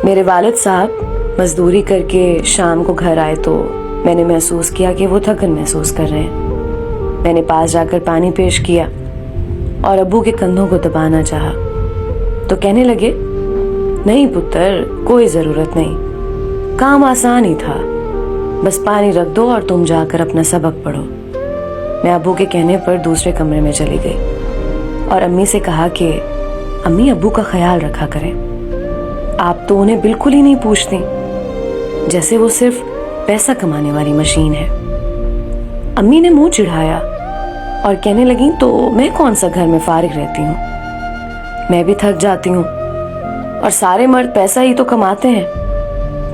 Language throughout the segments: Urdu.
میرے والد صاحب مزدوری کر کے شام کو گھر آئے تو میں نے محسوس کیا کہ وہ تھکن محسوس کر رہے ہیں۔ میں نے پاس جا کر پانی پیش کیا اور ابو کے کندھوں کو دبانا چاہا تو کہنے لگے، نہیں پتر، کوئی ضرورت نہیں، کام آسان ہی تھا، بس پانی رکھ دو اور تم جا کر اپنا سبق پڑھو۔ میں ابو کے کہنے پر دوسرے کمرے میں چلی گئی اور امی سے کہا کہ امی ابو کا خیال رکھا کریں، آپ تو انہیں بالکل ہی نہیں پوچھتی، جیسے وہ صرف پیسہ کمانے والی مشین ہے۔ امی نے منہ چڑھایا اور کہنے لگیں، تو میں کون سا گھر میں فارغ رہتی ہوں، میں بھی تھک جاتی ہوں اور سارے مرد پیسہ ہی تو کماتے ہیں،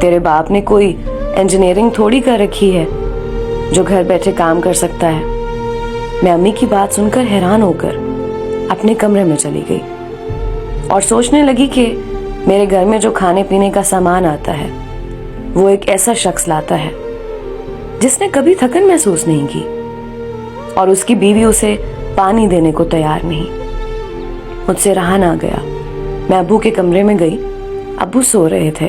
تیرے باپ نے کوئی انجینئرنگ تھوڑی کر رکھی ہے جو گھر بیٹھے کام کر سکتا ہے۔ میں امی کی بات سن کر حیران ہو کر اپنے کمرے میں چلی گئی اور سوچنے لگی کہ میرے گھر میں جو کھانے پینے کا سامان آتا ہے وہ ایک ایسا شخص لاتا ہے جس نے کبھی تھکن محسوس نہیں کی، اور اس کی بیوی اسے پانی دینے کو تیار نہیں۔ مجھ سے رہا نہ گیا، میں ابو کے کمرے میں گئی۔ ابو سو رہے تھے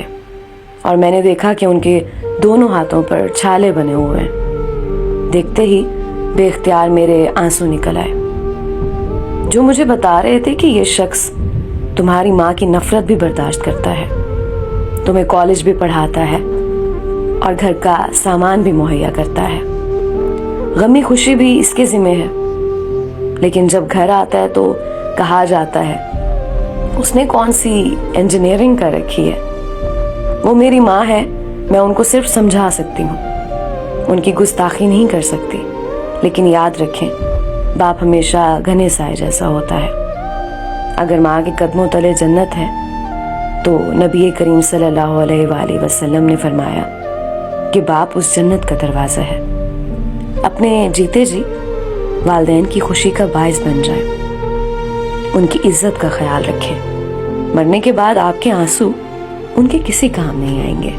اور میں نے دیکھا کہ ان کے دونوں ہاتھوں پر چھالے بنے ہوئے ہیں۔ دیکھتے ہی بے اختیار میرے آنسو نکل آئے، جو مجھے بتا رہے تھے کہ یہ شخص تمہاری ماں کی نفرت بھی برداشت کرتا ہے، تمہیں کالج بھی پڑھاتا ہے اور گھر کا سامان بھی مہیا کرتا ہے، غمی خوشی بھی اس کے ذمہ ہے، لیکن جب گھر آتا ہے تو کہا جاتا ہے اس نے کون سی انجینئرنگ کر رکھی ہے۔ وہ میری ماں ہے، میں ان کو صرف سمجھا سکتی ہوں، ان کی گستاخی نہیں کر سکتی، لیکن یاد رکھیں باپ ہمیشہ گھنے سائے جیسا ہوتا ہے۔ اگر ماں کے قدموں تلے جنت ہے تو نبی کریم صلی اللہ علیہ وآلہ وسلم نے فرمایا کہ باپ اس جنت کا دروازہ ہے۔ اپنے جیتے جی والدین کی خوشی کا باعث بن جائیں، ان کی عزت کا خیال رکھیں، مرنے کے بعد آپ کے آنسو ان کے کسی کام نہیں آئیں گے۔